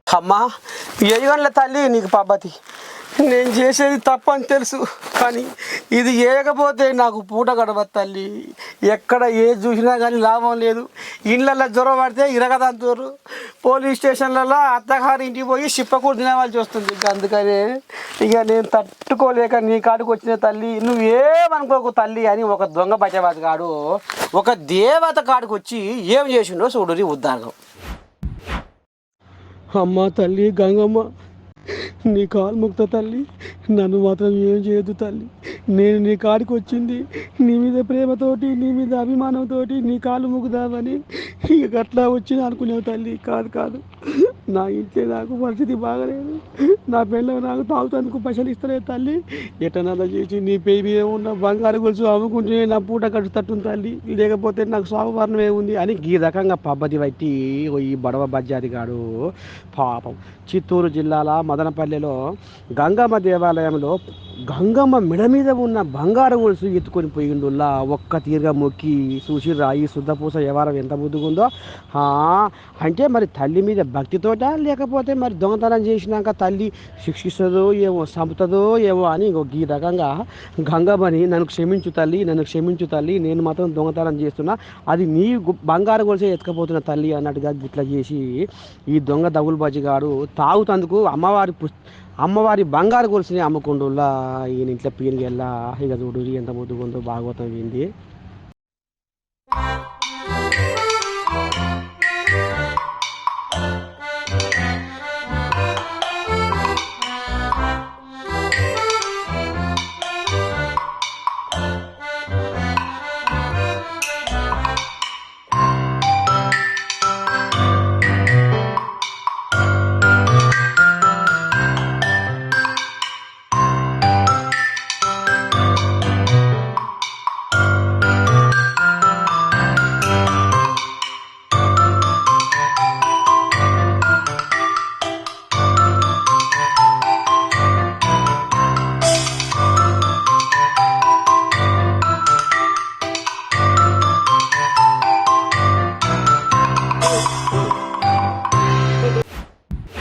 అమ్మా ఏయగల తల్లి నీకు పబ్బతి. నేను చేసేది తప్పని తెలుసు, కానీ ఇది చేయకపోతే నాకు పూట గడవదు తల్లి. ఎక్కడ ఏది చూసినా కానీ లాభం లేదు. ఇండ్లల్లో జ్వరం పడితే ఇరగదంతూరు, పోలీస్ స్టేషన్లలో అత్తగారి ఇంటికి పోయి చిప్పకూడు తినవలసి వస్తుంది. అందుకనే ఇక నేను తట్టుకోలేక నీ కాడికి వచ్చిన తల్లి. నువ్వేమనుకోకు తల్లి అని ఒక దొంగ బచ్చబాజు కాడు ఒక దేవత కాడికి వచ్చి ఏం చేసిండో చూడు ఉద్దారకం. అమ్మ తల్లి గంగమ్మ, నీ కాలు ముక్త తల్లి, నన్ను మాత్రం ఏం చేయొద్దు తల్లి. నేను నీ కాడికి వచ్చింది నీ మీద ప్రేమతోటి, నీ మీద అభిమానంతో నీ కాలు ముగ్గుదామని. ఇక అట్లా వచ్చింది అనుకునేవు తల్లి. కాదు కాదు, నా ఇంట్లో నాకు పరిస్థితి బాగలేదు. నా పిల్లలు నాకు తాగుతందుకు పైసలు ఇస్తలేదు తల్లి. ఎటనన్నా చేసి నీ పేరు మీద ఉన్న బంగారు గొలుసు అమ్ముకుంటే నా పూట కట్టుతట్టుంది తల్లి. లేకపోతే నాకు స్వాభావరణమే ఉంది అని ఈ రకంగా పబ్బతి బట్టి ఈ బడవ బజ్జాది గాడు పాపం చిత్తూరు జిల్లాల మదనపల్లెలో గంగమ్మ దేవాలయంలో గంగమ్మ మెడ మీద ఉన్న బంగారు గొలుసు ఎత్తుకొని పోయిండుల్లా. ఒక్క తీరుగా మొక్కి చూసిర్రా ఈ శుద్ధపూస వ్యవహారం ఎంత ముద్దుగుందో. అంటే మరి తల్లి మీద భక్తితోట, లేకపోతే మరి దొంగతనం చేసినాక తల్లి శిక్షిస్తుందో ఏమో, చంపుతుందో ఏమో అని ఈ రకంగా గంగమ్మని నన్ను క్షమించు తల్లి, నన్ను క్షమించు తల్లి, నేను మాత్రం దొంగతనం చేస్తున్నా, అది నీ బంగారు గొలుసే ఎత్తుకపోతున్న తల్లి అన్నట్టుగా ఇట్లా చేసి ఈ దొంగ దగులుబాజీగాడు తాగుతందుకు అమ్మవారి బంగారు గొలుసుని అమ్ముకుండుల్లా. ఈయన ఇంట్లో పీరిగెల్లా. ఇక చూడు ఎంత ముద్దుగుందో భాగవతం వింది.